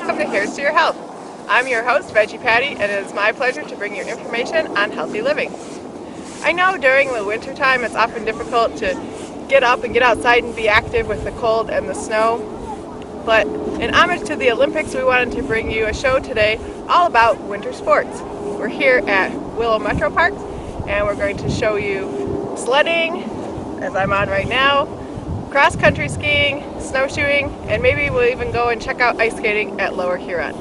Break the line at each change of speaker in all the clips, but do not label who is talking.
welcome to Here's to Your Health. I'm your host, Veggie Patty, and it is my pleasure to bring you information on healthy living. I know during the winter time it's often difficult to get up and get outside and be active with the cold and the snow, but in homage to the Olympics, we wanted to bring you a show today all about winter sports. We're here at Willow Metroparks, and we're going to show you sledding, as I'm on right now, cross-country skiing, snowshoeing, and maybe we'll even go and check out ice skating at Lower Huron.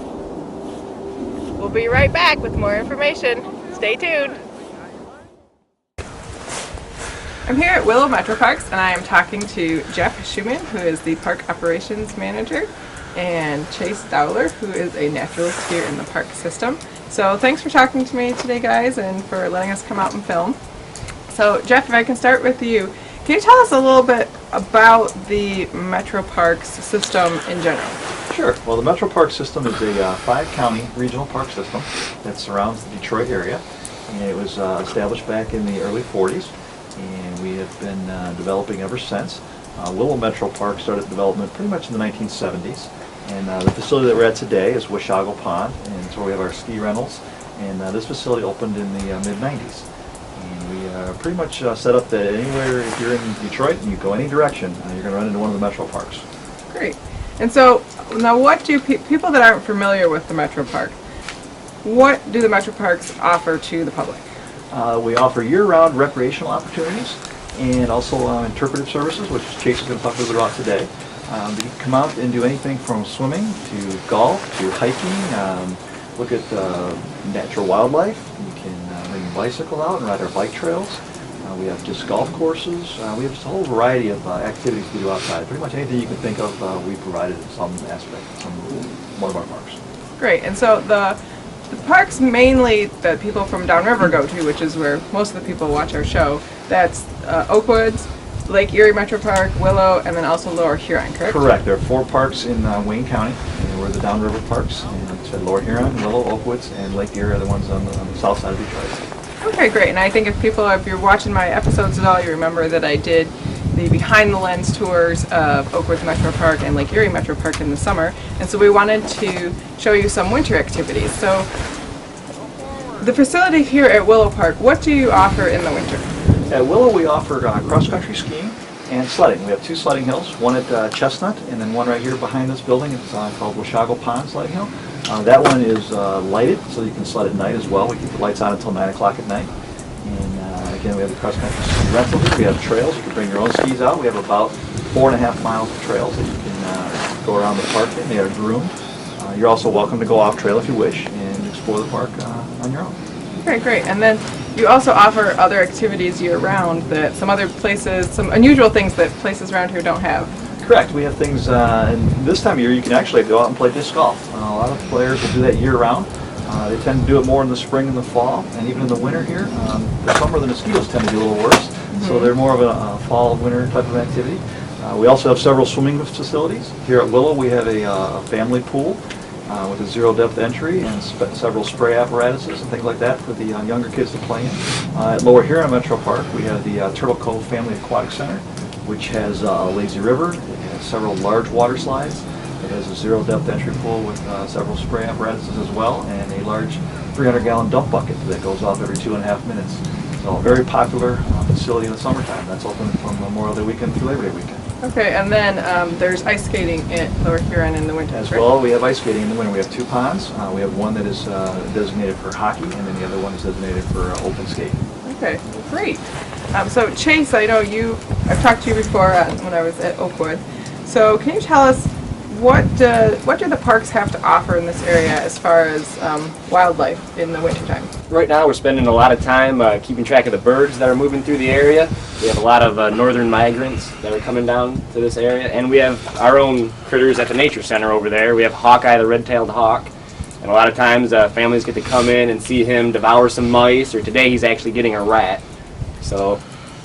We'll be right back with more information. Stay tuned. I'm here at Willow Metroparks, and I am talking to Jeff Shuman, who is the Park Operations Manager, and Chase Dowler, who is a naturalist here in the park system. So thanks for talking to me today, guys, and for letting us come out and film. So Jeff, if I can start with you, can you tell us a little bit about the Metroparks system in general?
Sure. Well, the Metroparks system is a 5-county regional park system that surrounds the Detroit area. And it was established back in the early 40s, and we have been developing ever since. Willow Metropark started development pretty much in the 1970s. And the facility that we're at today is Washago Pond, and so we have our ski rentals. And this facility opened in the mid-90s. And we are pretty much set up that anywhere, if you're in Detroit and you go any direction, you're going to run into one of the Metroparks.
Great. And so, now what do people that aren't familiar with the Metropark, what do the Metroparks offer to the public?
We offer year-round recreational opportunities and also interpretive services, which Chase is going to talk a little bit about today. You can come out and do anything from swimming to golf to hiking, look at natural wildlife. You can bring a bicycle out and ride our bike trails. We have disc golf courses. We have just a whole variety of activities to do outside. Pretty much anything you can think of, we provided in some aspect, one of our parks.
Great. And so the parks mainly that people from downriver go to, which is where most of the people watch our show, that's Oakwoods, Lake Erie Metropark, Willow, and then also Lower Huron, correct?
Correct. There are 4 parks in Wayne County, and we're the downriver parks. And like I said, Lower Huron, Willow, Oakwoods, and Lake Erie are the ones on the south side of Detroit.
Okay, great. And I think if you're watching my episodes at all, you remember that I did the behind the lens tours of Oakwoods Metropark and Lake Erie Metropark in the summer. And so we wanted to show you some winter activities. So the facility here at Willow Park, what do you offer in the winter?
At Willow, we offer cross-country skiing and sledding. We have 2 sledding hills, one at Chestnut and then one right here behind this building. It's called Washago Pond Sledding Hill. That one is lighted, so you can sled at night as well. We keep the lights on until 9 o'clock at night. And again, we have the cross-country ski rental here. We have trails. You can bring your own skis out. We have about 4.5 miles of trails that you can go around the park in. They are groomed. You're also welcome to go off-trail if you wish and explore the park on your own. Okay, great. And then you also offer other activities year-round that some other places, some unusual things that places around here don't have. Correct. We have things, and this time of year you can actually go out and play disc golf. A lot of players will do that year-round. They tend to do it more in the spring and the fall, and even in the winter here. The summer, the mosquitoes tend to be a little worse, so they're more of a fall-winter type of activity. We also have several swimming facilities. Here at Willow, we have a family pool with a zero-depth entry and several spray apparatuses and things like that for the younger kids to play in. At Lower Huron Metropark, we have the Turtle Cove Family Aquatic Center, which has a lazy river. It has several large water slides. It has a zero-depth entry pool with several spray apparatuses as well, and a large 300-gallon dump bucket that goes off every 2.5 minutes. So a very popular facility in the summertime. That's open from Memorial Day weekend through Labor Day weekend. Okay, and then there's ice skating at Lower Huron in the winter. As well, we have ice skating in the winter. We have 2 ponds. We have one that is designated for hockey, and then the other one is designated for open skating.
Okay, great. So Chase, I know I've talked to you before when I was at Oakwood. So can you tell us what do the parks have to offer in this area as far as wildlife in the wintertime?
Right now we're spending a lot of time keeping track of the birds that are moving through the area. We have a lot of northern migrants that are coming down to this area, and we have our own critters at the nature center over there. We have Hawkeye, the red-tailed hawk, and a lot of times families get to come in and see him devour some mice, or today he's actually getting a rat. So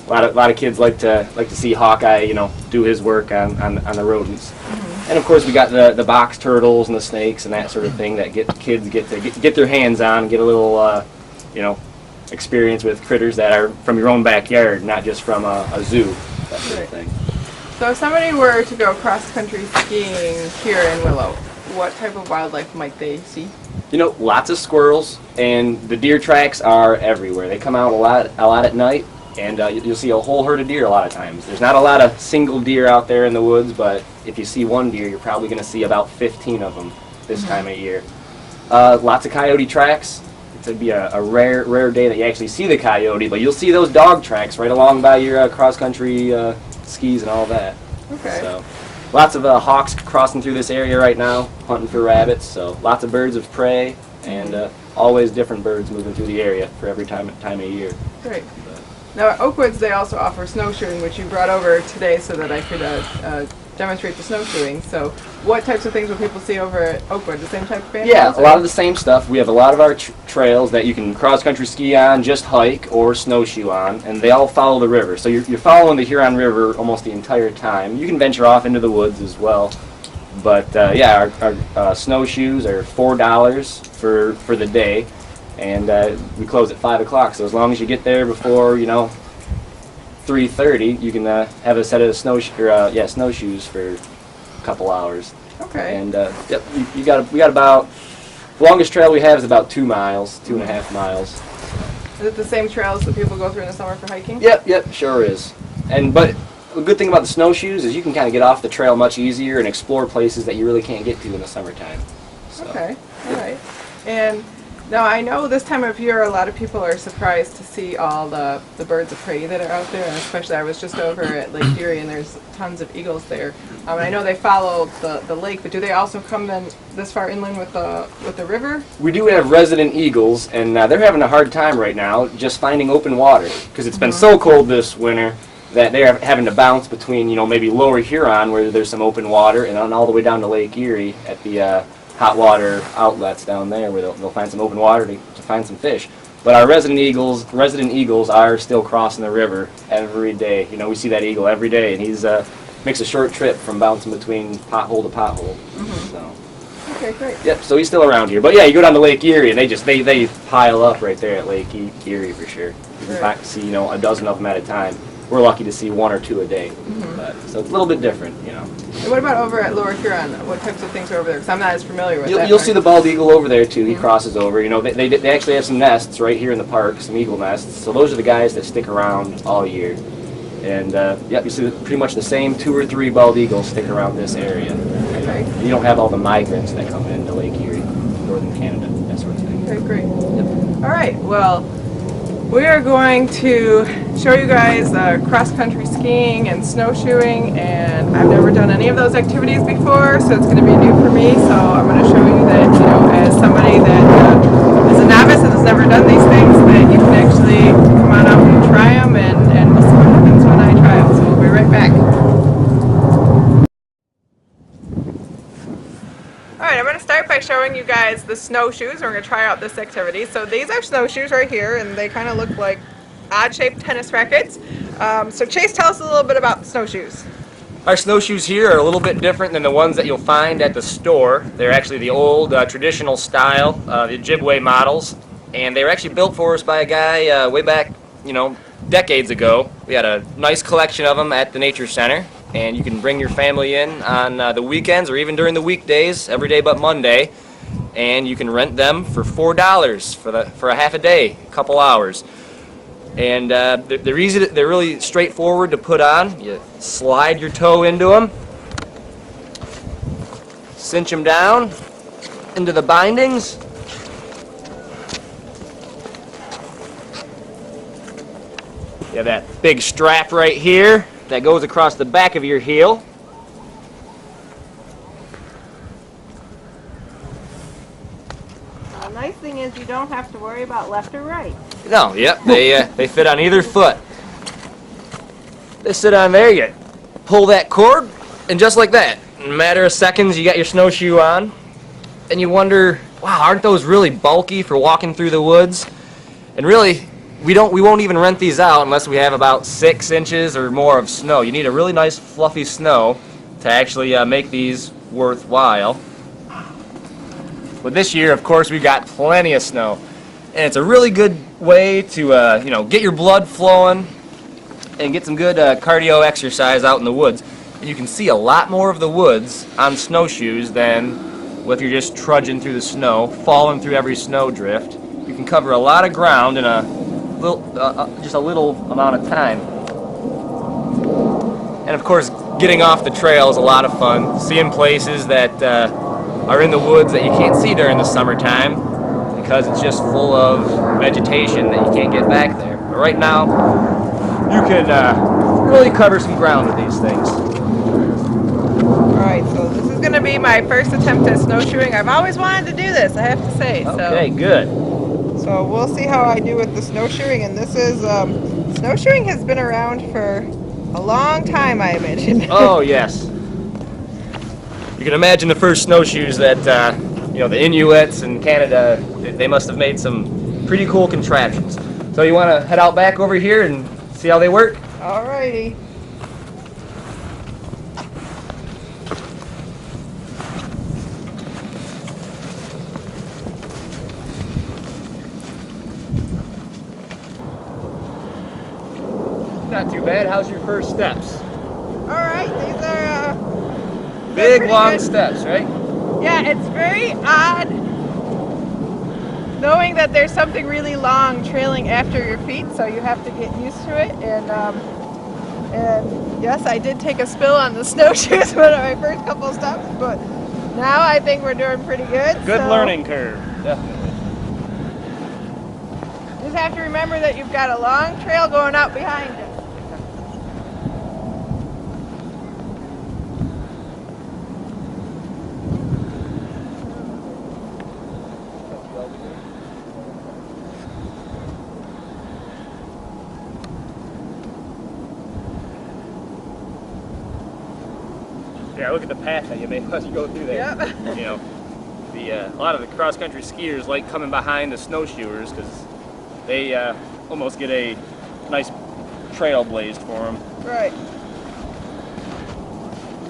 a lot of kids like to see Hawkeye, do his work on the rodents. And of course we got the box turtles and the snakes and that sort of thing that kids get to get their hands on, get a little experience with critters that are from your own backyard, not just from a zoo, that sort of thing.
So if somebody were to go cross-country skiing here in Willow, what type of wildlife might they see?
You know, lots of squirrels, and the deer tracks are everywhere. They come out a lot at night, and you'll see a whole herd of deer a lot of times. There's not a lot of single deer out there in the woods, but if you see one deer, you're probably going to see about 15 of them this time of year. Lots of coyote tracks. It'd be a rare day that you actually see the coyote, but you'll see those dog tracks right along by your cross-country skis and all that.
Okay.
So, lots of hawks crossing through this area right now, hunting for rabbits. So lots of birds of prey, and always different birds moving through the area for every time of year.
Great. Now at Oakwoods they also offer snowshoeing, which you brought over today so that I could demonstrate the snowshoeing. So what types of things will people see over at Oakwoods? The same type of animals?
Yeah, a lot of the same stuff. We have a lot of our trails that you can cross-country ski on, just hike, or snowshoe on, and they all follow the river. So you're following the Huron River almost the entire time. You can venture off into the woods as well. But yeah, our snowshoes are $4 for the day, and we close at 5 o'clock. So as long as you get there before 3:30, you can have a set of snowshoes for a couple hours.
Okay.
And yep, we got about, the longest trail we have is about 2 miles, 2.5 miles.
Is it the same trails that people go through in the summer for hiking?
Yep, sure is. But the good thing about the snowshoes is you can kind of get off the trail much easier and explore places that you really can't get to in the summertime. So.
Okay, all right. And now I know this time of year a lot of people are surprised to see all the birds of prey that are out there, and especially I was just over at Lake Erie and there's tons of eagles there. And I know they follow the lake, but do they also come then this far inland with the river?
We do have resident eagles, and they're having a hard time right now just finding open water because it's been so cold this winter that they're having to bounce between maybe lower Huron where there's some open water and all the way down to Lake Erie at the hot water outlets down there where they'll find some open water to find some fish. But our resident eagles are still crossing the river every day. We see that eagle every day, and he's makes a short trip from bouncing between pothole to pothole. So.
Okay, great.
Yep, so he's still around here. But yeah, you go down to Lake Erie, and they pile up right there at Lake Erie for sure. You can see a dozen of them at a time. We're lucky to see 1 or 2 a day. So it's a little bit different,
And what about over at Lower Huron? What types of things are over there? Because I'm not as familiar with that.
You'll see the bald eagle over there too. He crosses over. They actually have some nests right here in the park, some eagle nests. So those are the guys that stick around all year. And yep, you see pretty much the same 2 or 3 bald eagles stick around this area.
Okay.
You don't have all the migrants that come into Lake Erie, northern Canada, that sort of thing.
Okay, great. Yep. All right. Well, we are going to show you guys cross-country skiing and snowshoeing, and I've never done any of those activities before, so it's going to be new for me. So I'm going to show you that, as somebody that is a novice and has never done these things, that you can actually come on out and try them, and we'll see what happens when I try them. So we'll be right back. Alright, I'm going to start by showing you guys the snowshoes. We're going to try out this activity. So these are snowshoes right here, and they kind of look like odd-shaped tennis rackets. So Chase, tell us a little bit about the snowshoes.
Our snowshoes here are a little bit different than the ones that you'll find at the store. They're actually the old traditional style, the Ojibwe models, and they were actually built for us by a guy way back, decades ago. We had a nice collection of them at the Nature Center. And you can bring your family in on the weekends or even during the weekdays, every day but Monday, and you can rent them for $4 for a half a day, a couple hours. And they're easy. They're really straightforward to put on. You slide your toe into them, cinch them down into the bindings. You have that big strap right here that goes across the back of your heel.
The nice thing is you don't have to worry about left or right.
No, yep, they fit on either foot. They sit on there, you pull that cord, and just like that, in a matter of seconds you got your snowshoe on, and you wonder, wow, aren't those really bulky for walking through the woods? And really, we won't even rent these out unless we have about 6 inches or more of snow. You need a really nice fluffy snow to actually make these worthwhile. But this year, of course, we've got plenty of snow, and it's a really good way to get your blood flowing and get some good cardio exercise out in the woods. And you can see a lot more of the woods on snowshoes than well, if you're just trudging through the snow, falling through every snow drift, you can cover a lot of ground in a little, just a little amount of time. And of course, getting off the trail is a lot of fun. Seeing places that are in the woods that you can't see during the summertime because it's just full of vegetation that you can't get back there. But right now, you can really cover some ground with these things.
Alright, so this is going to be my first attempt at snowshoeing. I've always wanted to do this, I have to say.
Okay, good.
So we'll see how I do with the snowshoeing. And this is, snowshoeing has been around for a long time, I imagine.
Oh, yes. You can imagine the first snowshoes that, you know, the Inuits in Canada, they must have made some pretty cool contraptions. So you want to head out back over here and see how they work?
Alrighty.
Not too bad. How's your first steps?
Alright, these are
Big,
pretty
long
good.
steps, right?
Yeah, it's very odd knowing that there's something really long trailing after your feet, so you have to get used to it. And yes, I did take a spill on the snowshoes one of my first couple steps, but now I think we're doing pretty good.
Good
so
learning curve, definitely.
Just have to remember that you've got a long trail going out behind you.
Yeah, look at the path that you made as you go through there.
Yep.
You know, a lot of the cross-country skiers like coming behind the snowshoers because they almost get a nice trail blazed for them.
Right.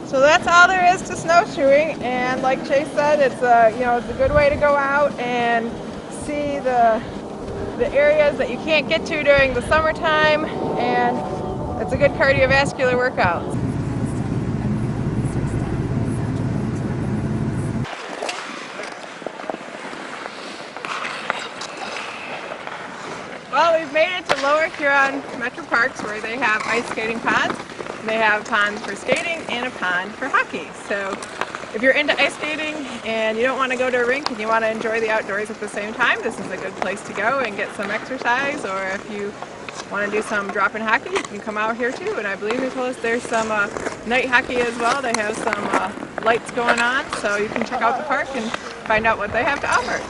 So that's all there is to snowshoeing, and like Chase said, it's it's a good way to go out and see the areas that you can't get to during the summertime, and it's a good cardiovascular workout. Well, we've made it to Lower Huron Metroparks, where they have ice skating ponds. They have ponds for skating and a pond for hockey. So if you're into ice skating and you don't want to go to a rink and you want to enjoy the outdoors at the same time, this is a good place to go and get some exercise. Or if you want to do some drop-in hockey, you can come out here too. And I believe they told us there's some night hockey as well. They have some lights going on, so you can check out the park and find out what they have to offer.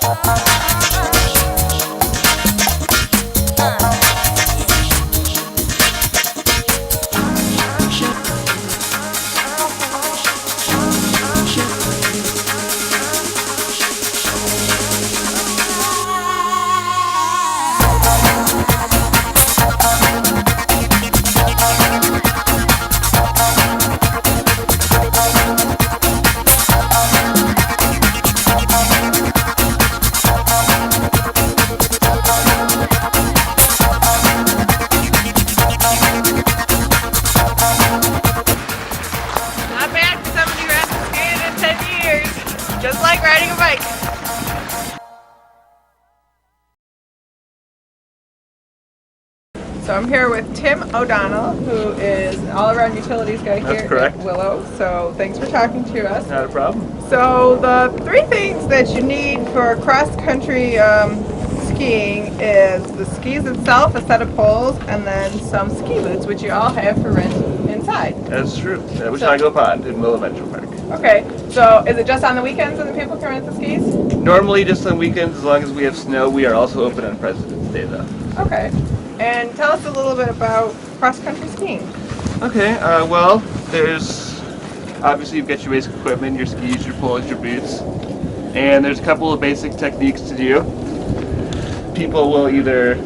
Not bad for somebody who hasn't skated in 10 years. Just like riding a bike. So I'm here with Tim O'Donnell, who is an all-around utilities guy
That's
here
correct.
at Willow. So thanks for talking to us.
Not a problem.
So the three things that you need for cross-country skiing is the skis itself, a set of poles, and then some ski boots, which you all have for rent inside.
That's true. At Washago Pond in Willow Metropark.
Okay, so is it just on the weekends that the people can rent the skis?
Normally just on weekends, as long as we have snow. We are also open on President's Day though.
Okay, and tell us a little bit about cross-country skiing.
Okay, well, there's obviously you've got your basic equipment, your skis, your poles, your boots, and there's a couple of basic techniques to do. People will either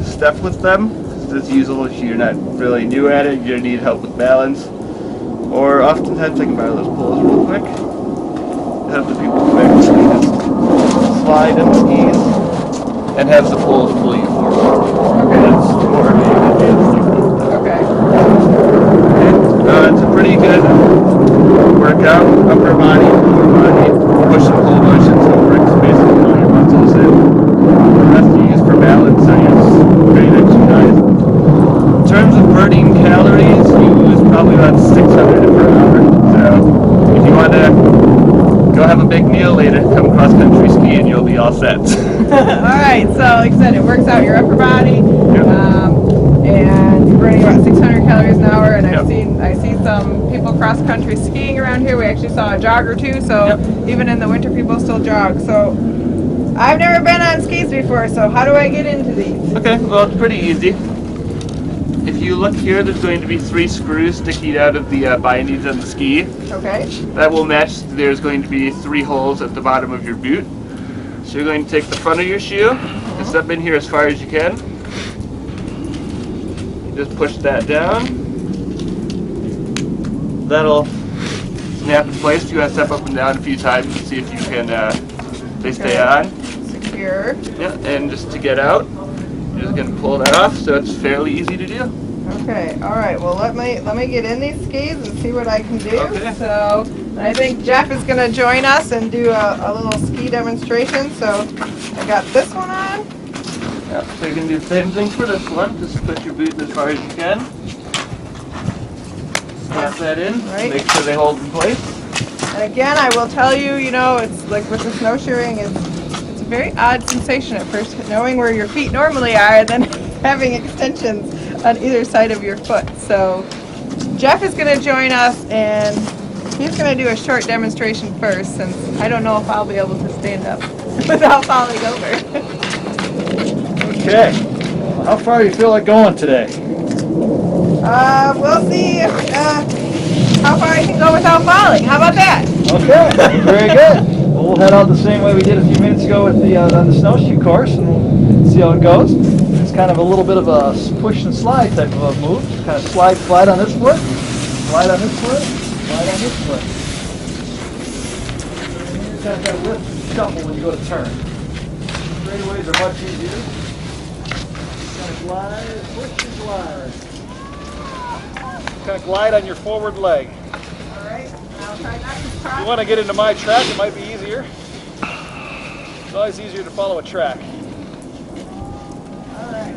step with them, it's usual if you're not really new at it, you need help with balance, or oftentimes I can borrow those poles real quick. Have the people come back to me, just slide in the skis, and have the poles pull you forward. Okay, that's more of the advanced technique.
Okay.
It's a pretty good workout, upper body, lower body, push and pull motions, so it works basically all your muscles, and the rest you use for balance, so it's great exercise. In terms of burning calories, you lose probably about 600 per hour, so if you want to go have a big meal later, come cross-country ski and you'll be all set.
Alright, so like I said, it works out your upper body, and you're burning about 600 calories an hour, and I see some people cross-country skiing around here. We actually saw a jogger too, so even in the winter people still jog. So I've never been on skis before, so how do I get into these?
Okay, well it's pretty easy. If you look here, there's going to be 3 screws sticking out of the bindings on the ski.
Okay.
That will match, there's going to be 3 holes at the bottom of your boot. So you're going to take the front of your shoe and step in here as far as you can. Just push that down. That'll snap in place. You want to step up and down a few times to see if you can, they stay on.
Secure.
Yeah, and just to get out, you're just going to pull that off, so it's fairly easy to do.
Okay, alright, well let me get in these skis and see what I can do.
Okay.
So I think Jeff is going to join us and do a little ski demonstration. So I got this one on.
Yeah, so you can do the same thing for this one. Just put your boot as far as you can. Snap that in,
Right.
make sure they hold in place.
And again, I will tell you, you know, it's like with the snowshoeing, it's a very odd sensation at first, knowing where your feet normally are and then having extensions on either side of your foot. So Jeff is going to join us, and he's going to do a short demonstration first, since I don't know if I'll be able to stand up without falling over.
Okay. How far do you feel like going today?
We'll see how far I can go without falling. How about that?
Okay, very good. Well, we'll head out the same way we did a few minutes ago with the on the snowshoe course, and we'll see how it goes. It's kind of a little bit of a push and slide type of a move. Just kind of slide on this foot, slide on this foot, slide on this foot. You kind of got to lift and shuffle when you go to turn. Straightaways are much easier. Kind of glide, push and glide. Kind of glide on your forward leg.
Alright, I'll try not to
If
cross.
you want to get into my track, it might be easier. It's always easier to follow a track.
Alright.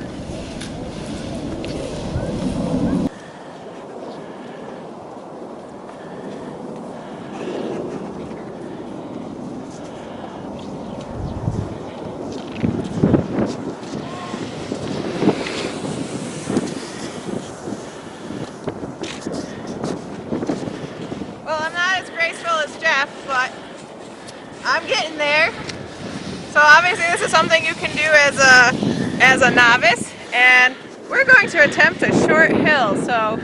Well, I'm not as graceful as Jeff, but I'm getting there. So obviously this is something you can do as a novice, and we're going to attempt a short hill, so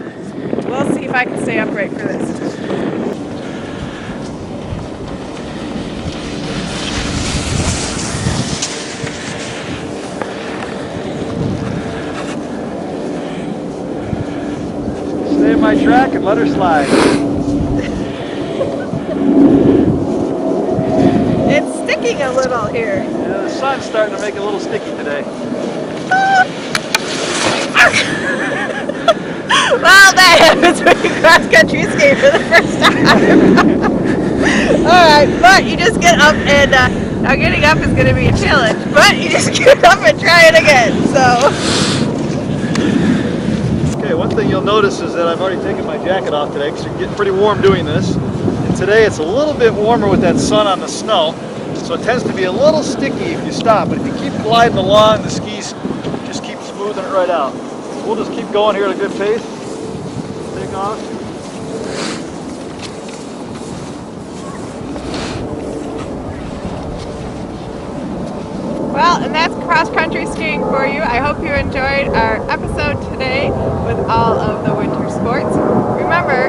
we'll see if I can stay upright for this.
Stay in my track and let her slide.
It's sticking a little here.
Yeah, the sun's starting to make it a little sticky today.
Well, that happens when you cross-country ski for the first time. Alright, but you just get up and, now getting up is going to be a challenge, but you just get up and try it again, so.
Okay, one thing you'll notice is that I've already taken my jacket off today because it's getting pretty warm doing this. And today it's a little bit warmer with that sun on the snow, so it tends to be a little sticky if you stop. But if you keep gliding along, the skis just keep smoothing it right out. We'll just keep going here at a good pace. Take off.
Well, and that's cross-country skiing for you. I hope you enjoyed our episode today with all of the winter sports. Remember,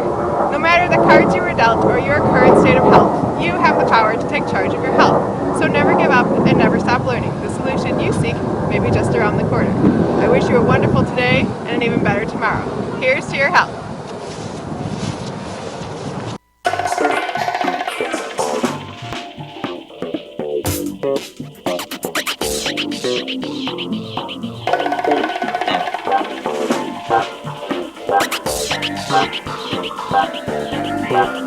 no matter the cards you were dealt or your current state of health, you have the power to take charge of your health. So never give up and never stop learning. The solution you seek may be just around the corner. I wish you a wonderful today and an even better tomorrow. Here's to your health.
Bye.